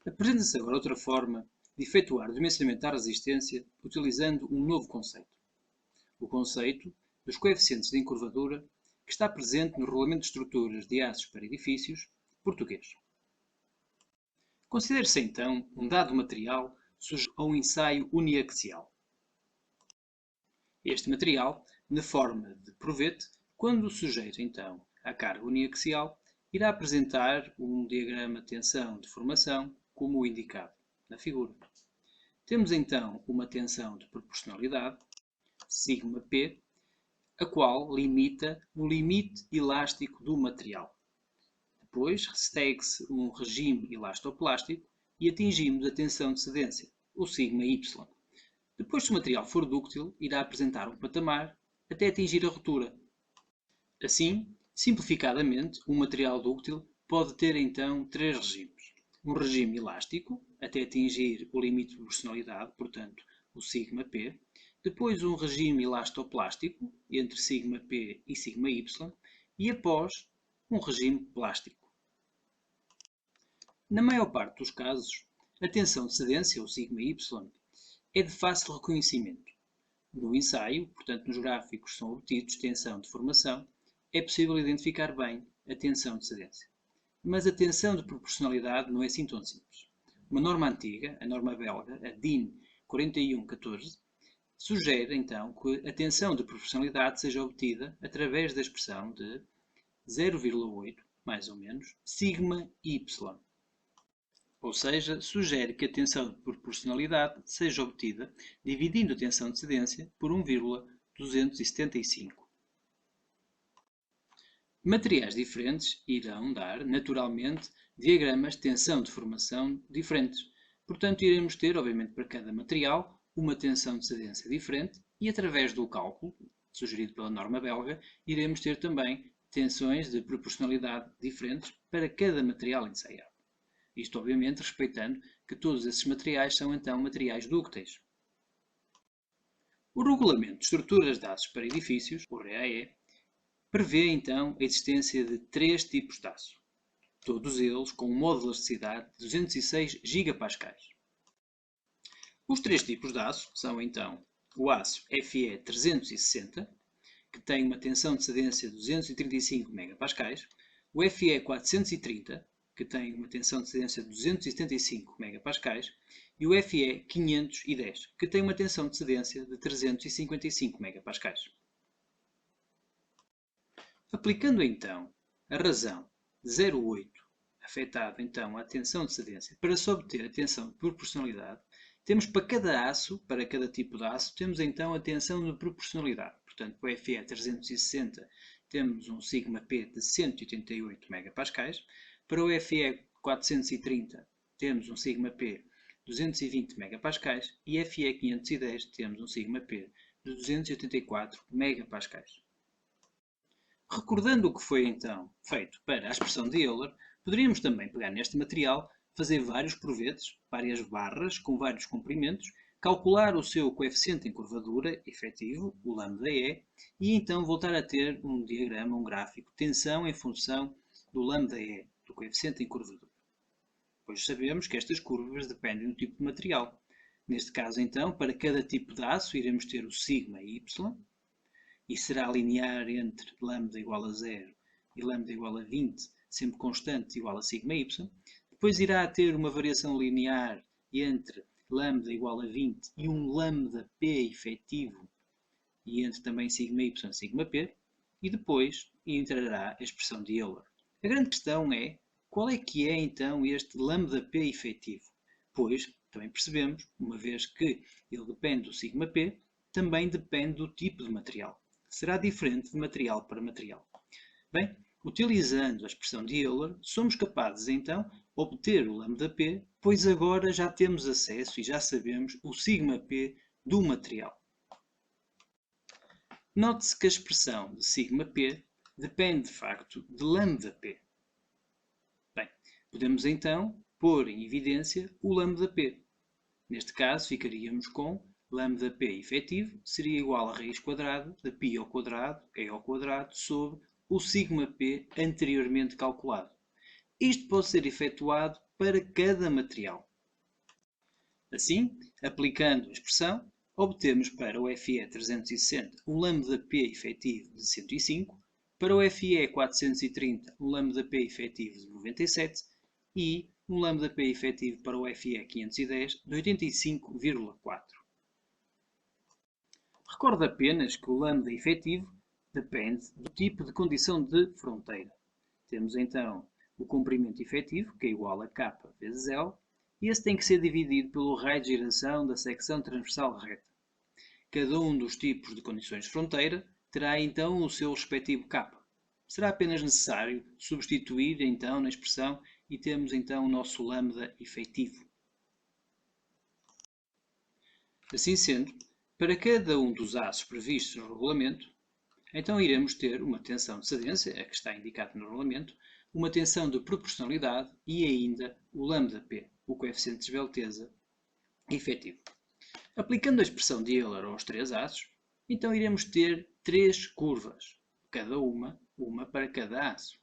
Apresenta-se agora outra forma de efetuar o dimensionamento da resistência utilizando um novo conceito. O conceito dos coeficientes de encurvadura que está presente no Regulamento de Estruturas de Aços para Edifícios português. Considere-se então um dado material sujeito a um ensaio uniaxial. Este material, na forma de provete, quando sujeito então à carga uniaxial, irá apresentar um diagrama de tensão-deformação como o indicado na figura. Temos então uma tensão de proporcionalidade, σp, a qual limita o limite elástico do material. Depois segue-se um regime elastoplástico e atingimos a tensão de cedência, o σy. Depois, se o material for dúctil, irá apresentar um patamar até atingir a ruptura. Assim, simplificadamente, um material dúctil pode ter então três regimes. Um regime elástico, até atingir o limite de proporcionalidade, portanto, o σp. Depois um regime elastoplástico, entre σp e σy. E após, um regime plástico. Na maior parte dos casos, a tensão de cedência, ou σy, é de fácil reconhecimento. No ensaio, portanto nos gráficos são obtidos tensão de formação, é possível identificar bem a tensão de cedência. Mas a tensão de proporcionalidade não é assim tão simples. Uma norma antiga, a norma belga, a DIN 4114, sugere então que a tensão de proporcionalidade seja obtida através da expressão de 0,8, mais ou menos, sigma y. Ou seja, sugere que a tensão de proporcionalidade seja obtida dividindo a tensão de cedência por 1,275. Materiais diferentes irão dar, naturalmente, diagramas de tensão de formação diferentes. Portanto, iremos ter, obviamente, para cada material, uma tensão de cedência diferente e, através do cálculo, sugerido pela norma belga, iremos ter também tensões de proporcionalidade diferentes para cada material ensaiado. Isto, obviamente, respeitando que todos esses materiais são, então, materiais dúcteis. O Regulamento de Estruturas de Aços para Edifícios, o REAE, prevê, então, a existência de três tipos de aço, todos eles com um modo de elasticidade de 206 GPa. Os três tipos de aço são, então, o aço Fe 360, que tem uma tensão de cedência de 235 MPa, o Fe 430, que tem uma tensão de cedência de 275 MPa, e o Fe 510, que tem uma tensão de cedência de 355 MPa. Aplicando então a razão de 0,8, afetada então a tensão de cedência, para se obter a tensão de proporcionalidade, temos para cada aço, para cada tipo de aço, temos então a tensão de proporcionalidade. Portanto, para o Fe 360 temos um σp de 188 MPa, para o Fe 430 temos um σp de 220 MPa e Fe 510 temos um σp de 284 MPa. Recordando o que foi então feito para a expressão de Euler, poderíamos também pegar neste material, fazer vários provetos, várias barras com vários comprimentos, calcular o seu coeficiente de encurvadura efetivo, o lambda-e, e então voltar a ter um diagrama, um gráfico, tensão em função do lambda-e, do coeficiente de encurvadura. Pois sabemos que estas curvas dependem do tipo de material. Neste caso, então, para cada tipo de aço, iremos ter o sigma y, e será linear entre lambda igual a 0 e lambda igual a 20, sempre constante igual a sigma y. Depois irá ter uma variação linear entre lambda igual a 20 e um lambda p efetivo, e entre também sigma y e sigma p, e depois entrará a expressão de Euler. A grande questão é, qual é que é então este lambda p efetivo? Pois, também percebemos, uma vez que ele depende do sigma p, também depende do tipo de material. Será diferente de material para material. Bem, utilizando a expressão de Euler, somos capazes então de obter o lambda-p, pois agora já temos acesso e já sabemos o sigma-p do material. Note-se que a expressão de sigma-p depende de facto de lambda-p. Bem, podemos então pôr em evidência o lambda-p. Neste caso ficaríamos com lambda-p efetivo seria igual a raiz quadrada de π ao quadrado, e ao quadrado, sobre o sigma-p anteriormente calculado. Isto pode ser efetuado para cada material. Assim, aplicando a expressão, obtemos para o FE 360 um lambda-P efetivo de 105, para o FE 430 um lambda-P efetivo de 97 e um lambda-P efetivo para o FE 510 de 85,4. Recordo apenas que o lambda efetivo depende do tipo de condição de fronteira. Temos então o comprimento efetivo, que é igual a K vezes L, e esse tem que ser dividido pelo raio de giração da secção transversal reta. Cada um dos tipos de condições de fronteira terá então o seu respectivo K. Será apenas necessário substituir então na expressão e temos então o nosso lambda efetivo. Assim sendo, para cada um dos aços previstos no regulamento, então iremos ter uma tensão de cedência, a que está indicada no regulamento, uma tensão de proporcionalidade e ainda o lambda-P, o coeficiente de esbelteza efetivo. Aplicando a expressão de Euler aos três aços, então iremos ter três curvas, cada uma para cada aço.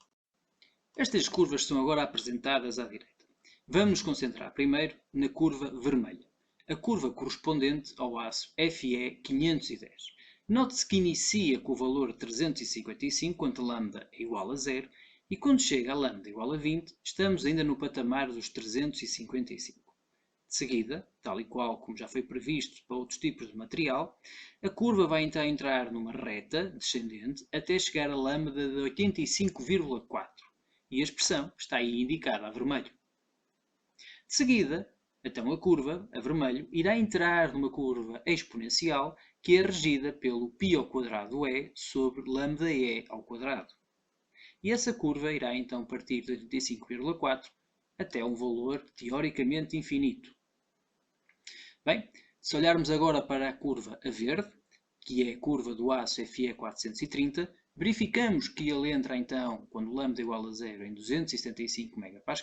Estas curvas são agora apresentadas à direita. Vamos nos concentrar primeiro na curva vermelha, a curva correspondente ao aço FE 510. Note-se que inicia com o valor 355 quando lambda é igual a 0 e quando chega a lambda igual a 20, estamos ainda no patamar dos 355. De seguida, tal e qual como já foi previsto para outros tipos de material, a curva vai então entrar numa reta descendente até chegar a lambda de 85,4 e a expressão está aí indicada a vermelho. De seguida, então a curva, a vermelho, irá entrar numa curva exponencial que é regida pelo π² sobre lambda-E ao quadrado. E essa curva irá então partir de 85,4 até um valor teoricamente infinito. Bem, se olharmos agora para a curva a verde, que é a curva do aço FE 430, verificamos que ele entra então, quando lambda é igual a 0, em 275 MPa,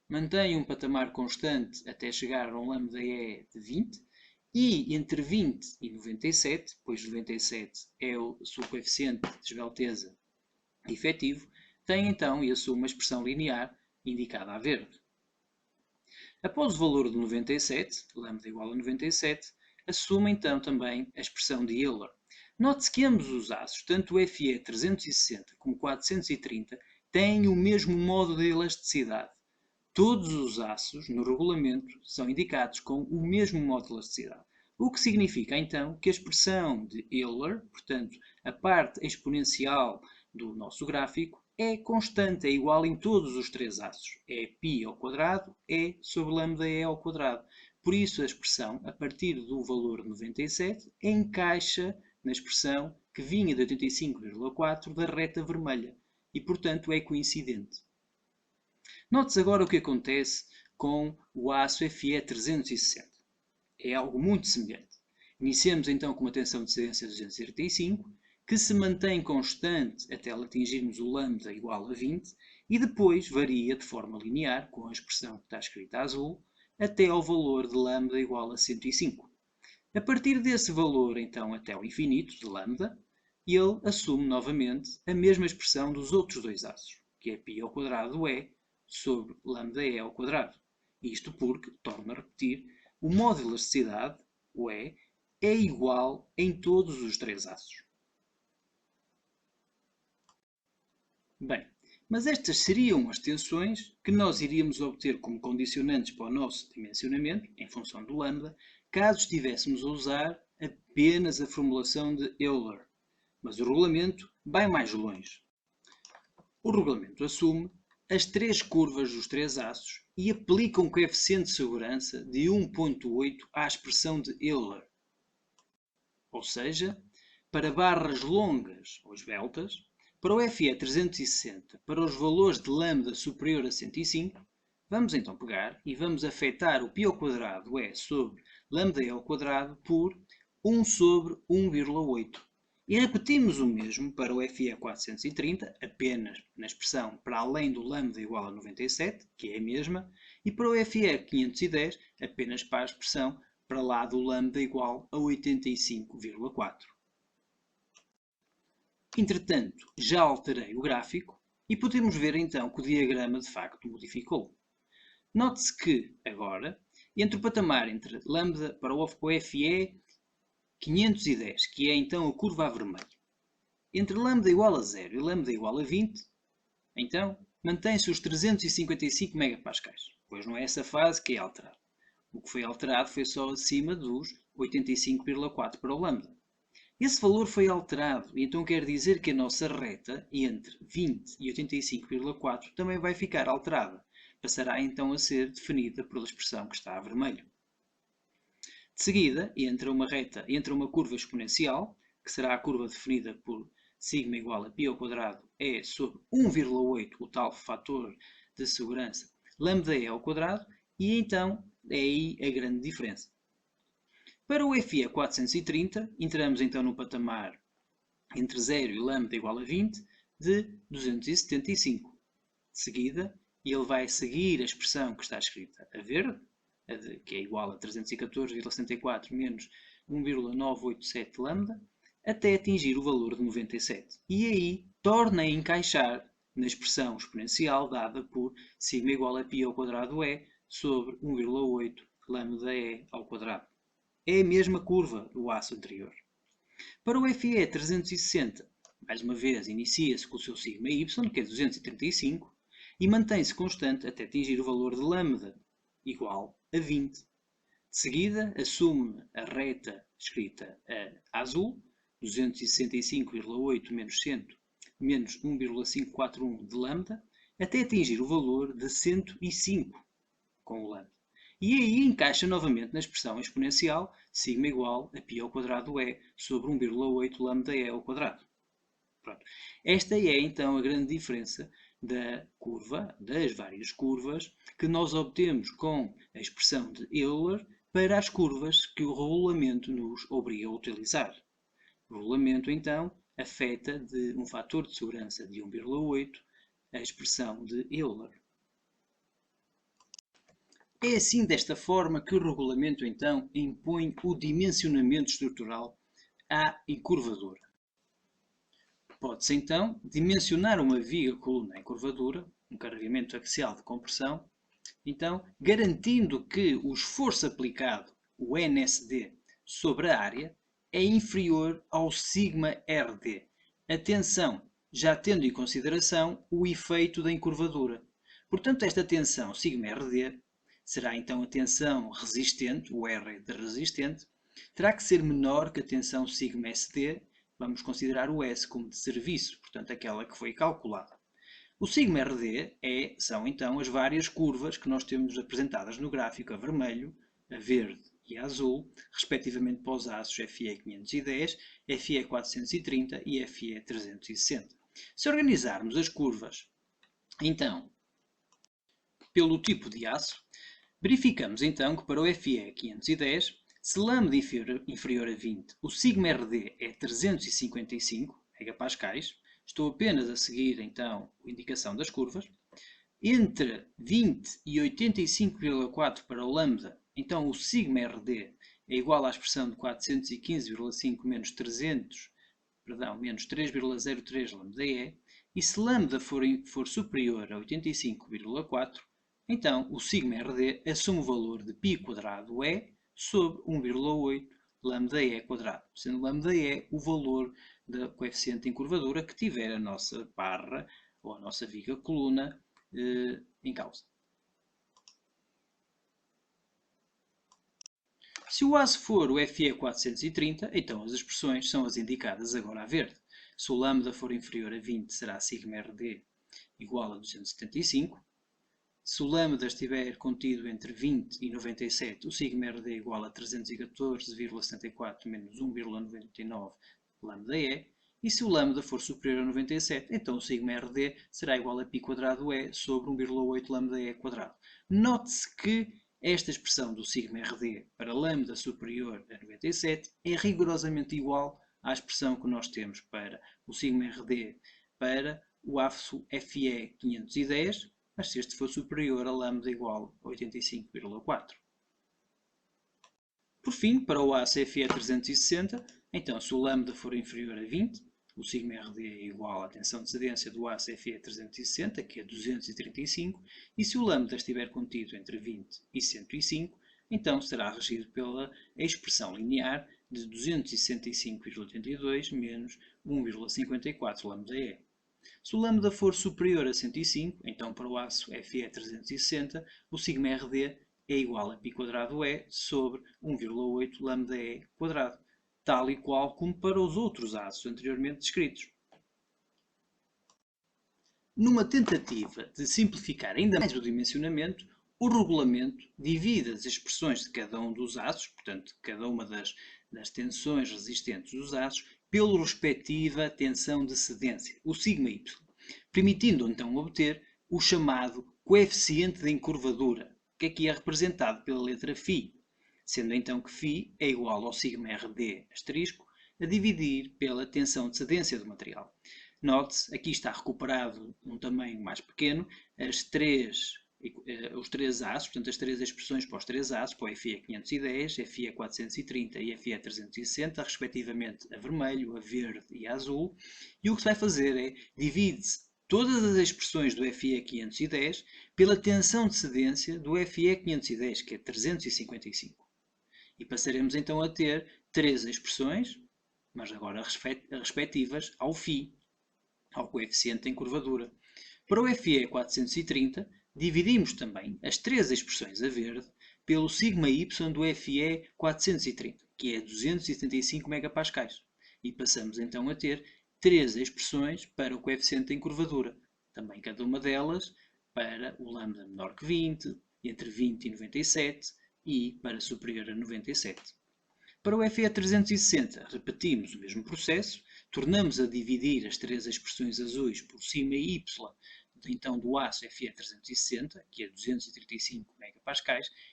mantém um patamar constante até chegar a um lambda-E de 20, e entre 20 e 97, pois 97 é o seu coeficiente de esbelteza efetivo, tem então e assume uma expressão linear indicada a verde. Após o valor de 97, lambda igual a 97, assume então também a expressão de Euler. Note-se que ambos os aços, tanto o FE 360 como 430, têm o mesmo modo de elasticidade. Todos os aços no regulamento são indicados com o mesmo modo de elasticidade. O que significa então que a expressão de Euler, portanto a parte exponencial do nosso gráfico, é constante, é igual em todos os três aços. É π² é sobre lambda-E ao quadrado. Por isso a expressão, a partir do valor 97, encaixa na expressão que vinha de 85,4 da reta vermelha e, portanto, é coincidente. Note-se agora o que acontece com o aço FE 360. É algo muito semelhante. Iniciamos então com uma tensão de cedência de 235, que se mantém constante até atingirmos o lambda igual a 20 e depois varia de forma linear, com a expressão que está escrita a azul, até ao valor de lambda igual a 105. A partir desse valor, então, até ao infinito de lambda, ele assume novamente a mesma expressão dos outros dois aços, que é π² sobre lambda-E ao quadrado. Isto porque, torno a repetir, o modo de elasticidade, o E, é igual em todos os três aços. Bem, mas estas seriam as tensões que nós iríamos obter como condicionantes para o nosso dimensionamento, em função do lambda, caso estivéssemos a usar apenas a formulação de Euler. Mas o regulamento vai mais longe. O regulamento assume as três curvas dos três aços e aplica um coeficiente de segurança de 1,8 à expressão de Euler. Ou seja, para barras longas ou esbeltas, para o FE 360, para os valores de lambda superior a 105, vamos então pegar e vamos afetar o π² E sobre lambda E ao quadrado por 1 sobre 1,8. E repetimos o mesmo para o FE 430, apenas na expressão para além do lambda igual a 97, que é a mesma, e para o FE 510, apenas para a expressão para lá do lambda igual a 85,4. Entretanto, já alterei o gráfico e podemos ver então que o diagrama de facto modificou. Note-se que, agora, entre o patamar entre lambda para o FE 510, que é então a curva a vermelho, entre lambda igual a 0 e lambda igual a 20, então, mantém-se os 355 megapascais, pois não é essa fase que é alterada. O que foi alterado foi só acima dos 85,4 para o lambda. Esse valor foi alterado, e então quer dizer que a nossa reta entre 20 e 85,4 também vai ficar alterada. Passará então a ser definida pela expressão que está a vermelho. De seguida, entra uma curva exponencial, que será a curva definida por sigma igual a π ao quadrado E sobre 1,8, o tal fator de segurança, lambda E ao quadrado, e então é aí a grande diferença. Para o FE 430, entramos então no patamar entre 0 e lambda igual a 20 de 275. De seguida, ele vai seguir a expressão que está escrita a verde, que é igual a 314,74 menos 1,987 lambda, até atingir o valor de 97. E aí torna a encaixar na expressão exponencial dada por sigma igual a π ao quadrado E sobre 1,8 lambda E ao quadrado. É a mesma curva do aço anterior. Para o FE 360, mais uma vez, inicia-se com o seu sigma y, que é 235, e mantém-se constante até atingir o valor de lambda igual a 20. De seguida, assume a reta escrita a azul, 265,8 menos 100 menos 1,541 de lambda, até atingir o valor de 105 com o lambda. E aí encaixa novamente na expressão exponencial sigma igual a π ao quadrado E sobre 1,8 lambda E ao quadrado. Pronto. Esta é então a grande diferença da curva, das várias curvas, que nós obtemos com a expressão de Euler para as curvas que o regulamento nos obriga a utilizar. O regulamento, então, afeta de um fator de segurança de 1,8 a expressão de Euler. É assim, desta forma, que o regulamento, então, impõe o dimensionamento estrutural à encurvadura. Pode-se, então, dimensionar uma viga coluna em curvadura, um carregamento axial de compressão, então, garantindo que o esforço aplicado, o NSD, sobre a área, é inferior ao σRD. Atenção, já tendo em consideração o efeito da encurvadura. Portanto, esta tensão σRD será então a tensão resistente, o R de resistente, terá que ser menor que a tensão σSD, vamos considerar o S como de serviço, portanto aquela que foi calculada. O σRD são então as várias curvas que nós temos apresentadas no gráfico a vermelho, a verde e a azul, respectivamente para os aços FE 510, FE 430 e FE 360. Se organizarmos as curvas, então, pelo tipo de aço, verificamos então que para o FE 510, se lambda inferior a 20, o σRD é 355 megapascais. Estou apenas a seguir então a indicação das curvas. Entre 20 e 85,4 para o lambda, então o σRD é igual à expressão de 415,5 menos 3,03 lambda E. E se lambda for superior a 85,4, então o σRD assume o valor de π quadrado E sobre 1,8 lambda E quadrado, sendo lambda E o valor da coeficiente de encurvadura que tiver a nossa barra ou a nossa viga coluna em causa. Se o aço for o FE 430, então as expressões são as indicadas agora a verde. Se o lambda for inferior a 20, será σRD igual a 275. Se o lambda estiver contido entre 20 e 97, o σRD é igual a 314,74 menos 1,99 lambda E. E se o lambda for superior a 97, então o σRD será igual a π quadrado E sobre 1,8 lambda E quadrado. Note-se que esta expressão do σRD para lambda superior a 97 é rigorosamente igual à expressão que nós temos para o σRD para o aço FE 510, mas se este for superior a lambda igual a 85,4. Por fim, para o aço FE 360, então se o lambda for inferior a 20, o σRD é igual à tensão de cedência do aço Fe 360, que é 235, e se o lambda estiver contido entre 20 e 105, então será regido pela expressão linear de 265,82 menos 1,54 lambda-E. Se o lambda for superior a 105, então para o aço Fe 360, o σRD é igual a π² sobre 1,8 lambda-E quadrado, tal e qual como para os outros aços anteriormente descritos. Numa tentativa de simplificar ainda mais o dimensionamento, o regulamento divide as expressões de cada um dos aços, portanto, cada uma das tensões resistentes dos aços, pela respectiva tensão de cedência, o σy, permitindo então obter o chamado coeficiente de encurvadura, que aqui é representado pela letra φ, sendo então que φ é igual ao σRD asterisco a dividir pela tensão de cedência do material. Note-se, aqui está recuperado um tamanho mais pequeno, os três aços, portanto as três expressões para os três aços, para o FE 510, FE 430 e FE 360, respectivamente a vermelho, a verde e a azul, e o que se vai fazer é divide-se todas as expressões do FE 510 pela tensão de cedência do FE 510, que é 355. E passaremos então a ter três expressões, mas agora respectivas ao φ, ao coeficiente de encurvadura. Para o FE 430, dividimos também as três expressões a verde pelo σy do FE 430, que é 275 MPa. E passamos então a ter três expressões para o coeficiente de encurvadura, também cada uma delas para o lambda menor que 20, entre 20 e 97 e para superior a 97. Para o FE 360, repetimos o mesmo processo, tornamos a dividir as três expressões azuis por cima e y, então do aço Fe 360, que é 235 MPa,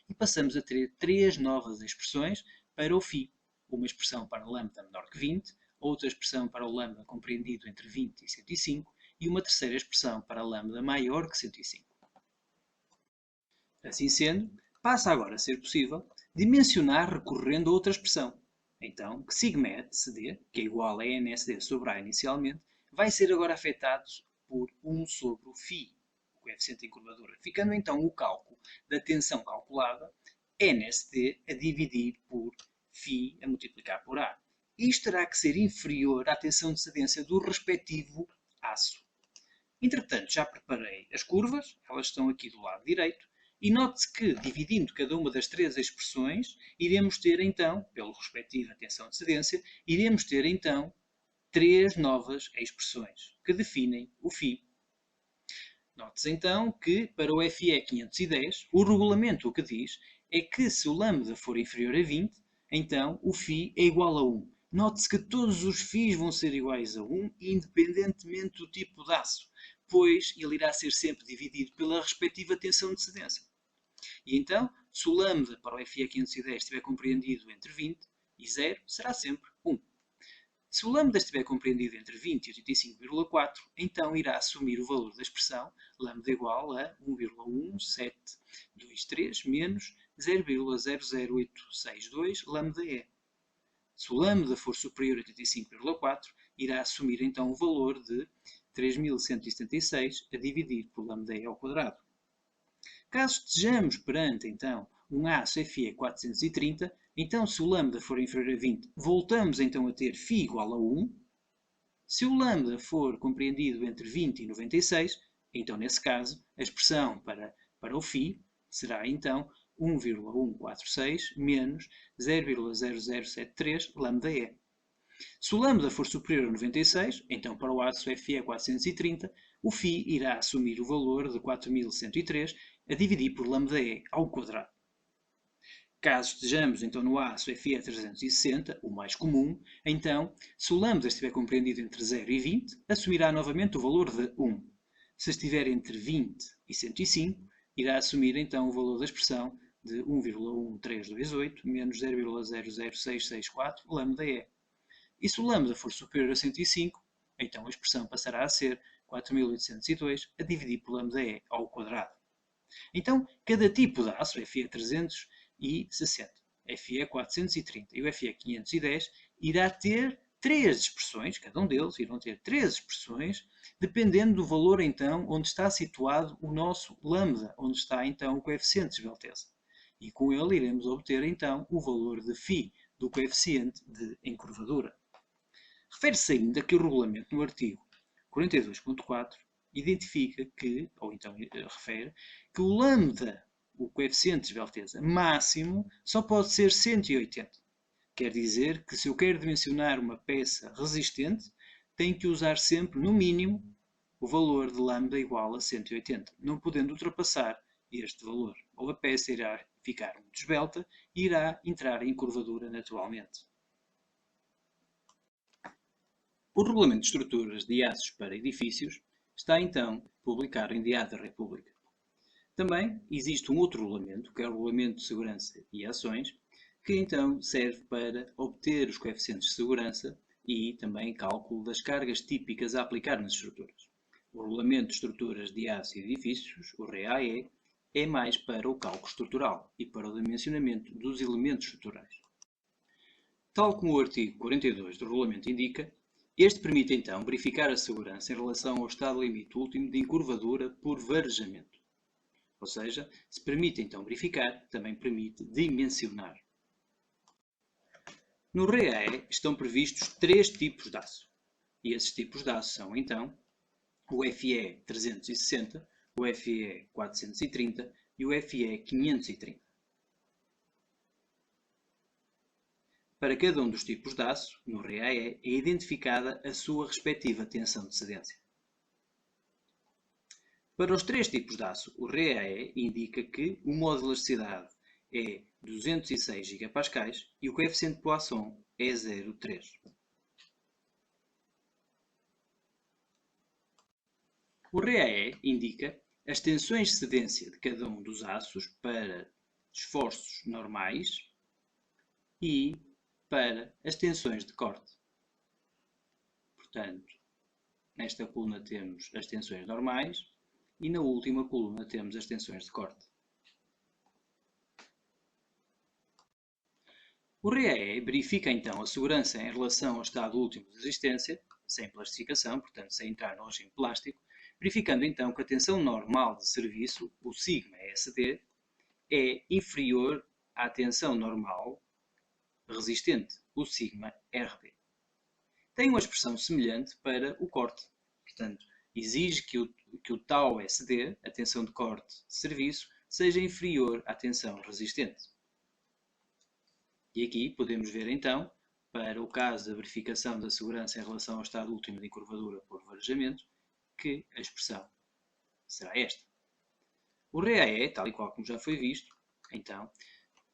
e passamos a ter três novas expressões para o φ. Uma expressão para lambda menor que 20, outra expressão para o lambda compreendido entre 20 e 105 e uma terceira expressão para lambda maior que 105. Assim sendo, passa agora a ser possível dimensionar recorrendo a outra expressão. Então, que σ-CD, que é igual a NSD sobre A inicialmente, vai ser agora afetado por 1 sobre o φ, o coeficiente de encurvadura, ficando então o cálculo da tensão calculada, NSD a dividir por φ a multiplicar por A. Isto terá que ser inferior à tensão de cedência do respectivo aço. Entretanto, já preparei as curvas, elas estão aqui do lado direito, e note-se que, dividindo cada uma das três expressões, iremos ter então, pela respectiva tensão de cedência, iremos ter então três novas expressões que definem o φ. Note-se então que, para o FE 510, o regulamento o que diz é que se o lambda for inferior a 20, então o φ é igual a 1. Note-se que todos os φs vão ser iguais a 1, independentemente do tipo de aço, pois ele irá ser sempre dividido pela respectiva tensão de cedência. E então, se o lambda para o FE 510 estiver compreendido entre 20 e 0, será sempre 1. Se o lambda estiver compreendido entre 20 e 85,4, então irá assumir o valor da expressão lambda igual a 1,1723 menos 0,00862 lambda-E. Se o lambda for superior a 85,4, irá assumir então o valor de 3176 a dividir por lambda-E ao quadrado. Caso estejamos perante então um aço Fe 430, então se o lambda for inferior a 20, voltamos então a ter φ igual a 1. Se o lambda for compreendido entre 20 e 96, então nesse caso a expressão para o φ será então 1,146 menos 0,0073 lambda-E. Se o lambda for superior a 96, então para o aço Fe 430, o φ irá assumir o valor de 4103 a dividir por lambda-E ao quadrado. Caso estejamos então no aço Fe 360, o mais comum, então, se o lambda estiver compreendido entre 0 e 20, assumirá novamente o valor de 1. Se estiver entre 20 e 105, irá assumir então o valor da expressão de 1,1328 menos 0,00664 lambda-E. E se o lambda for superior a 105, então a expressão passará a ser 4802 a dividir por lambda-E ao quadrado. Então, cada tipo de aço, Fe 360, Fe 430 e o Fe 510, irá ter três expressões, cada um deles irão ter três expressões, dependendo do valor então onde está situado o nosso lambda, onde está então o coeficiente de esbelteza. E com ele iremos obter então o valor de φ do coeficiente de encurvadura. Refere-se ainda que o regulamento no artigo 42.4 identifica que, ou então refere, que o lambda, o coeficiente de esbelteza máximo, só pode ser 180. Quer dizer que se eu quero dimensionar uma peça resistente, tenho que usar sempre, no mínimo, o valor de lambda igual a 180, não podendo ultrapassar este valor. Ou a peça irá ficar muito esbelta e irá entrar em curvadura naturalmente. O Regulamento de Estruturas de Aços para Edifícios está então publicado em Diário da República. Também existe um outro regulamento, que é o Regulamento de Segurança e Ações, que então serve para obter os coeficientes de segurança e também cálculo das cargas típicas a aplicar nas estruturas. O Regulamento de Estruturas de Aços e Edifícios, o REAE, é mais para o cálculo estrutural e para o dimensionamento dos elementos estruturais. Tal como o artigo 42 do Regulamento indica, este permite então verificar a segurança em relação ao estado limite último de encurvadura por varejamento. Ou seja, se permite então verificar, também permite dimensionar. No REAE estão previstos três tipos de aço. E esses tipos de aço são então o FE 360, o FE 430 e o FE 530. Para cada um dos tipos de aço, no REAE, é identificada a sua respectiva tensão de cedência. Para os três tipos de aço, o REAE indica que o modo de elasticidade é 206 GPa e o coeficiente de Poisson é 0,3. O REAE indica as tensões de cedência de cada um dos aços para esforços normais e para as tensões de corte. Portanto, nesta coluna temos as tensões normais e na última coluna temos as tensões de corte. O REAE verifica então a segurança em relação ao estado último de resistência, sem plastificação, portanto sem entrar no regime plástico, verificando então que a tensão normal de serviço, o σSD, é inferior à tensão normal resistente, o σRD. Tem uma expressão semelhante para o corte, portanto, exige que o tau SD, a tensão de corte de serviço, seja inferior à tensão resistente. E aqui podemos ver então, para o caso da verificação da segurança em relação ao estado último de encurvadura por varejamento, que a expressão será esta. O REAE, tal e qual como já foi visto, então,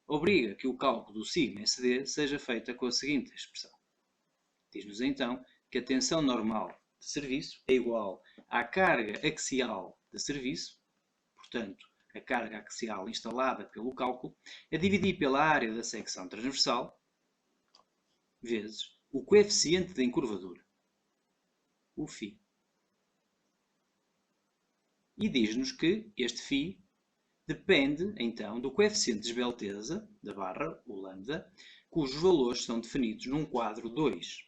obriga que o cálculo do σSD seja feito com a seguinte expressão. Diz-nos então que a tensão normal de serviço é igual à carga axial de serviço, portanto, a carga axial instalada pelo cálculo, é dividir pela área da secção transversal, vezes o coeficiente de encurvadura, o φ. E diz-nos que este φ depende, então, do coeficiente de esbelteza da barra, o lambda, cujos valores são definidos num quadro 2.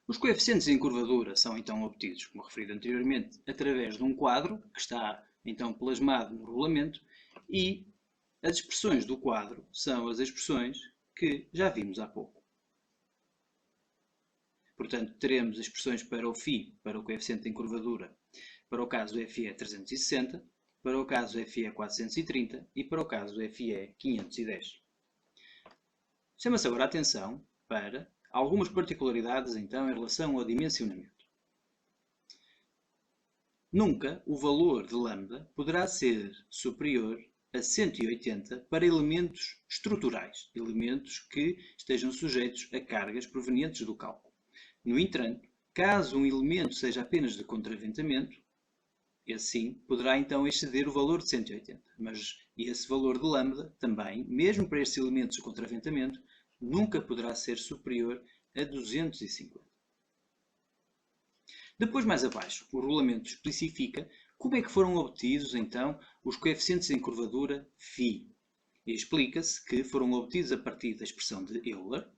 Os coeficientes de encurvadura são então obtidos, como referido anteriormente, através de um quadro que está então plasmado no regulamento e as expressões do quadro são as expressões que já vimos há pouco. Portanto, teremos expressões para o φ, para o coeficiente de encurvadura, para o caso do FE 360, para o caso do FE 430 e para o caso do FE 510. Chama-se agora a atenção para algumas particularidades, então, em relação ao dimensionamento. Nunca o valor de lambda poderá ser superior a 180 para elementos estruturais, elementos que estejam sujeitos a cargas provenientes do cálculo. No entanto, caso um elemento seja apenas de contraventamento, esse sim poderá então exceder o valor de 180, mas esse valor de lambda também, mesmo para estes elementos de contraventamento, nunca poderá ser superior a 250. Depois, mais abaixo, o regulamento especifica como é que foram obtidos, então, os coeficientes de encurvadura φ. E explica-se que foram obtidos a partir da expressão de Euler,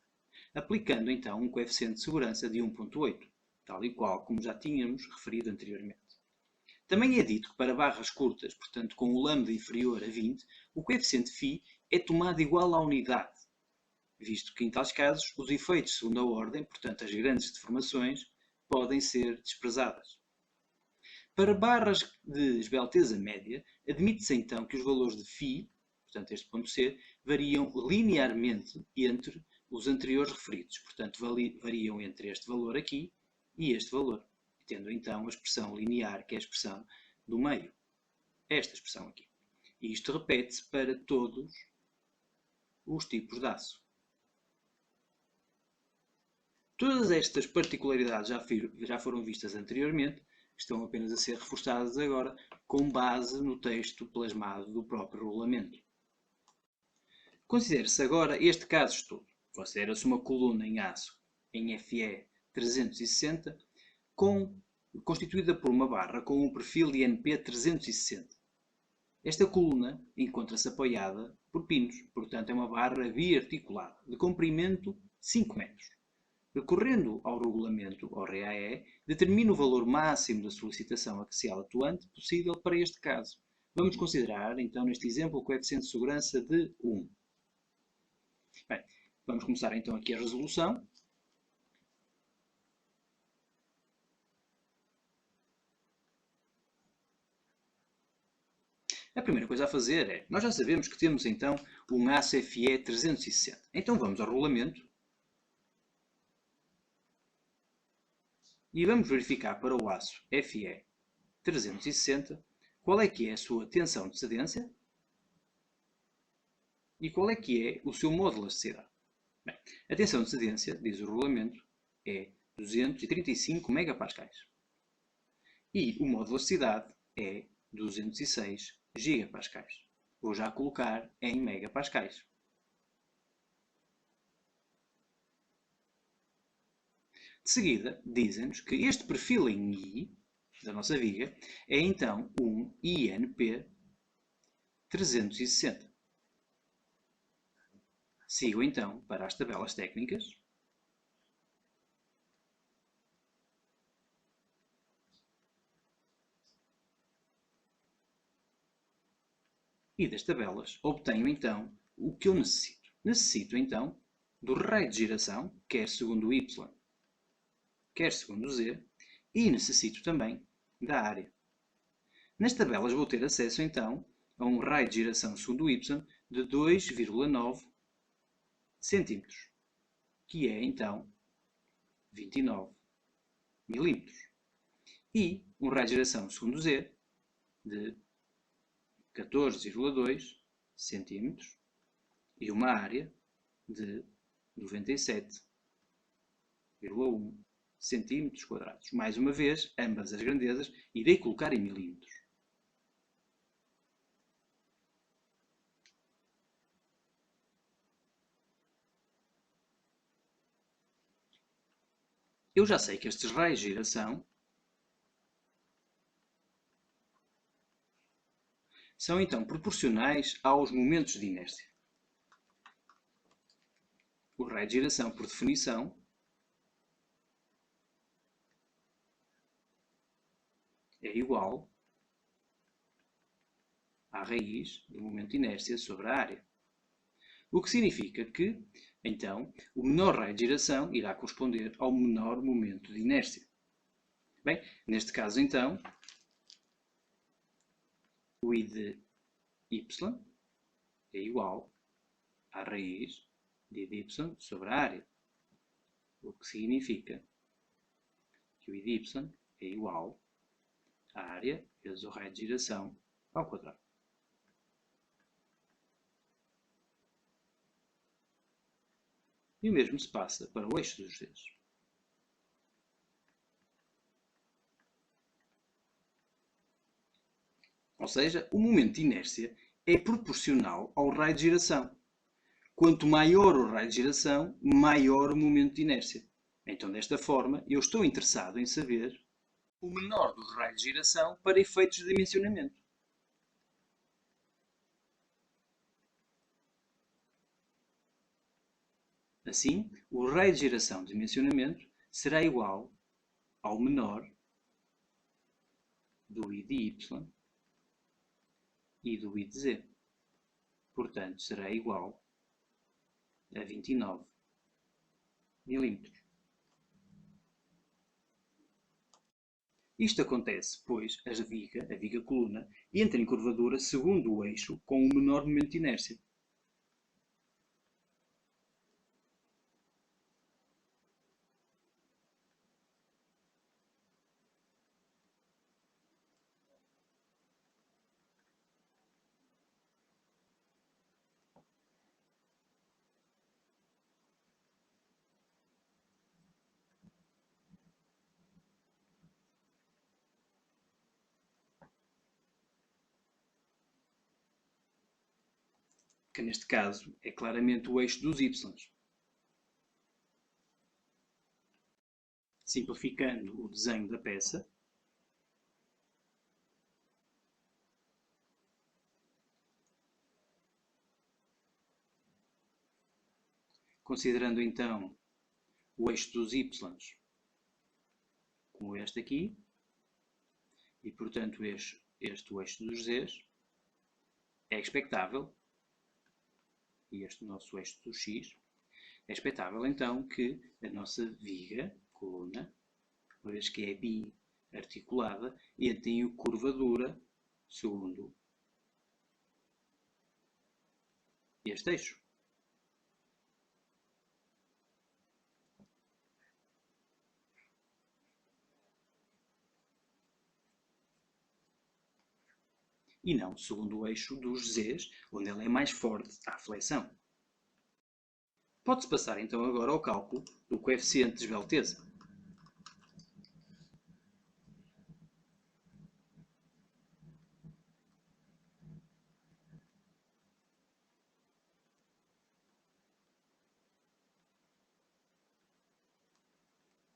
aplicando então um coeficiente de segurança de 1.8, tal e qual como já tínhamos referido anteriormente. Também é dito que para barras curtas, portanto com o lambda inferior a 20, o coeficiente φ é tomado igual à unidade, visto que em tais casos os efeitos de segunda ordem, portanto as grandes deformações, podem ser desprezadas. Para barras de esbelteza média, admite-se então que os valores de φ, portanto este ponto C, variam linearmente entre os anteriores referidos, portanto variam entre este valor aqui e este valor, tendo então a expressão linear, que é a expressão do meio, esta expressão aqui. E isto repete-se para todos os tipos de aço. Todas estas particularidades já foram vistas anteriormente, estão apenas a ser reforçadas agora com base no texto plasmado do próprio regulamento. Considere-se agora este caso de estudo. Considera-se uma coluna em aço em FE 360 constituída por uma barra com um perfil de NP 360. Esta coluna encontra-se apoiada por pinos, portanto é uma barra biarticulada, de comprimento 5 metros. Recorrendo ao regulamento, ao RAE, determina o valor máximo da solicitação axial atuante possível para este caso. Vamos considerar, então, neste exemplo, o coeficiente de segurança de 1. Bem, vamos começar então aqui a resolução. A primeira coisa a fazer é, nós já sabemos que temos então um aço FE 360. Então vamos ao regulamento e vamos verificar para o aço FE 360 qual é que é a sua tensão de cedência e qual é que é o seu modo de elasticidade. Bem, a tensão de cedência, diz o regulamento, é 235 MPa. E o modo de elasticidade é 206 GPa. Vou já colocar em megapascais. De seguida, dizem-nos que este perfil em I, da nossa viga, é então um INP 360. Sigo então para as tabelas técnicas. E das tabelas obtenho então o que eu necessito. Necessito então do raio de giração, quer segundo Y, quer segundo Z, e necessito também da área. Nas tabelas vou ter acesso então a um raio de giração segundo Y de 2,9 cm, que é então 29 mm. E um raio de giração segundo Z de 14,2 cm e uma área de 97,1 cm². Mais uma vez, ambas as grandezas irei colocar em milímetros. Eu já sei que estes raios de giração são então proporcionais aos momentos de inércia. O raio de giração, por definição, é igual à raiz do momento de inércia sobre a área. O que significa que, então, o menor raio de giração irá corresponder ao menor momento de inércia. Bem, neste caso, então, o I de Y é igual à raiz de I de Y sobre a área. O que significa que o I de Y é igual à área vezes o raio de giração ao quadrado. E o mesmo se passa para o eixo dos dedos. Ou seja, o momento de inércia é proporcional ao raio de giração. Quanto maior o raio de giração, maior o momento de inércia. Então, desta forma, eu estou interessado em saber o menor dos raios de giração para efeitos de dimensionamento. Assim, o raio de geração de dimensionamento será igual ao menor do I de Y e do I de Z. Portanto, será igual a 29 milímetros. Isto acontece, pois a viga coluna, entra em curvadura segundo o eixo com o menor momento de inércia. Que neste caso é claramente o eixo dos y. Simplificando o desenho da peça, considerando então o eixo dos y como este aqui, e portanto este o eixo dos z, é expectável, e este o nosso eixo do x, é expectável então que a nossa viga, coluna, uma vez que é bi-articulada, entre em curvadura segundo este eixo. E não segundo o eixo dos z's, onde ela é mais forte à flexão. Pode-se passar então agora ao cálculo do coeficiente de esbelteza.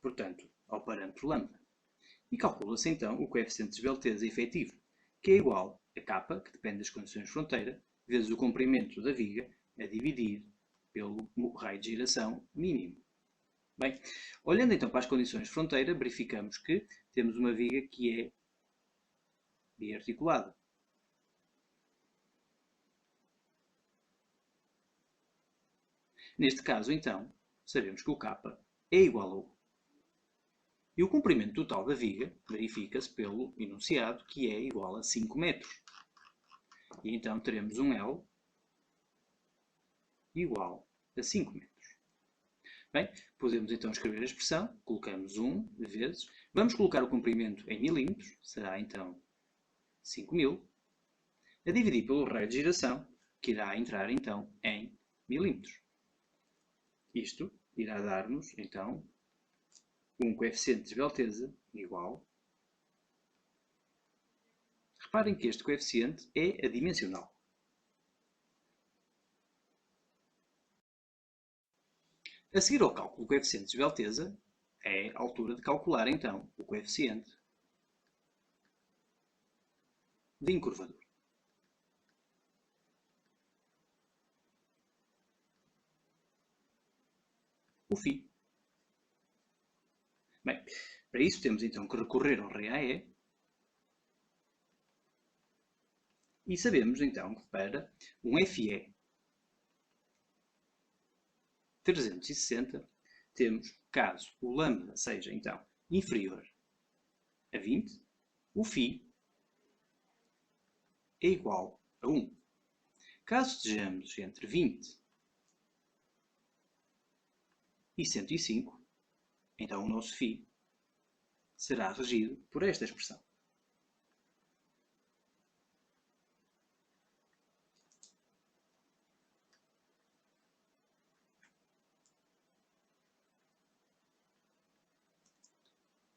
Portanto, ao parâmetro lambda. E calcula-se então o coeficiente de esbelteza efetivo, que é igual a k, que depende das condições de fronteira, vezes o comprimento da viga, a dividir pelo raio de giração mínimo. Bem, olhando então para as condições de fronteira, verificamos que temos uma viga que é biarticulada. Neste caso, então, sabemos que o k é igual a 1. E o comprimento total da viga verifica-se pelo enunciado, que é igual a 5 metros. E então teremos um L igual a 5 metros. Bem, podemos então escrever a expressão, colocamos 1 vezes, vamos colocar o comprimento em milímetros, será então 5.000, a dividir pelo raio de giração, que irá entrar então em milímetros. Isto irá dar-nos então um coeficiente de esbelteza igual. Reparem que este coeficiente é adimensional. A seguir ao cálculo do coeficiente de esbelteza, é a altura de calcular então o coeficiente de encurvadura. O φ. Bem, para isso temos então que recorrer ao RAE e sabemos então que para um FE 360 temos, caso o lambda seja então inferior a 20, o φ é igual a 1. Caso estejamos entre 20 e 105, então o nosso φ será regido por esta expressão.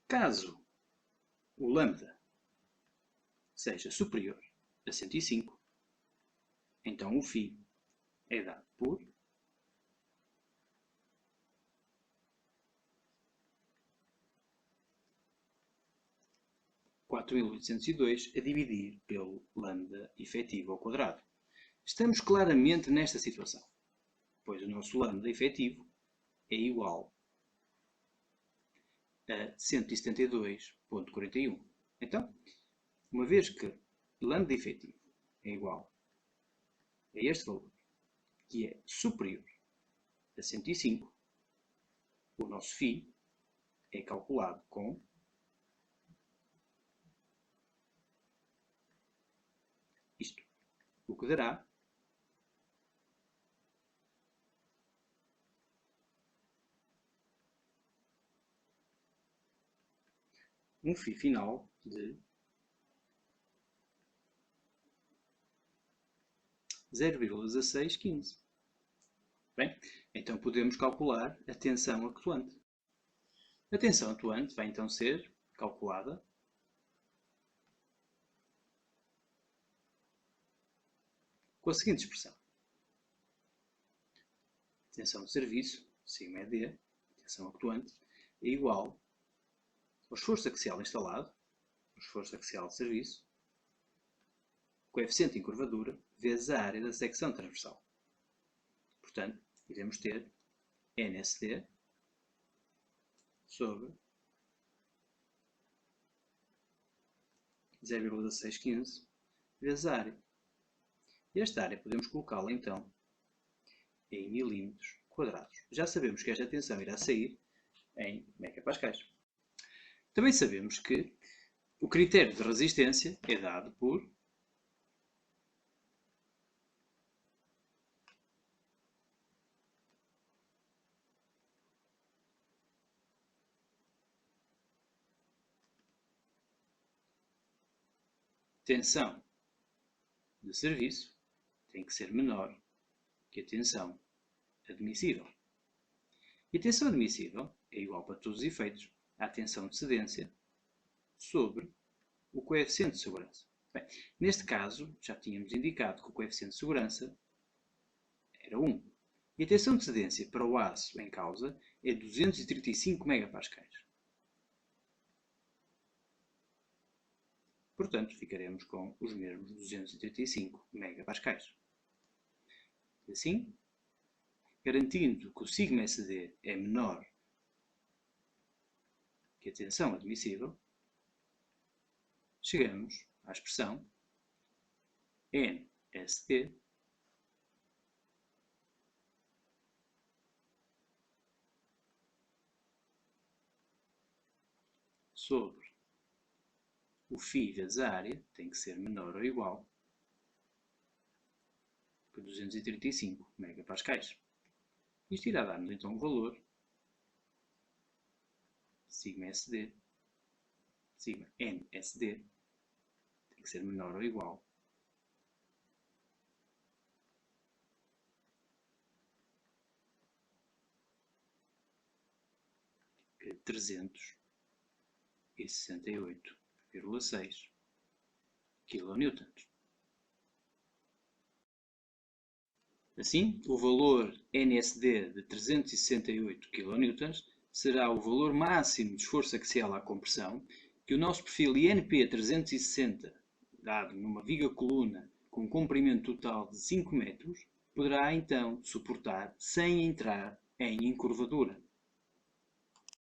Caso o lambda seja superior a 105, então o φ é dado por 4.802 a dividir pelo lambda efetivo ao quadrado. Estamos claramente nesta situação, pois o nosso lambda efetivo é igual a 172,41. Então, uma vez que lambda efetivo é igual a este valor, que é superior a 105, o nosso φ é calculado com isto, o que dará um φ final de 0,1615. Bem, então podemos calcular a tensão atuante. A tensão atuante vai então ser calculada com a seguinte expressão. Tensão de serviço, σd, tensão atuante, é igual ao esforço axial instalado, o esforço axial de serviço, coeficiente em curvadura, vezes a área da secção transversal. Portanto, iremos ter NSD sobre 0,615 vezes a área. E esta área podemos colocá-la então em milímetros quadrados. Já sabemos que esta tensão irá sair em megapascais. Também sabemos que o critério de resistência é dado por tensão de serviço tem que ser menor que a tensão admissível. E a tensão admissível é igual para todos os efeitos à tensão de cedência sobre o coeficiente de segurança. Bem, neste caso, já tínhamos indicado que o coeficiente de segurança era 1. E a tensão de cedência para o aço em causa é 235 megapascais. Portanto, ficaremos com os mesmos 235 megapascais. Assim, garantindo que o σSD é menor que a tensão admissível, chegamos à expressão NSD sobre o φ vezes a área tem que ser menor ou igual que 235 megapascais. Isto irá dar-nos então o valor σSD, sigma NSD, tem que ser menor ou igual que 368,6 kN. Assim, o valor NSD de 368 kN será o valor máximo de esforço axial à compressão que o nosso perfil INP 360, dado numa viga-coluna com um comprimento total de 5 metros, poderá então suportar sem entrar em encurvadura.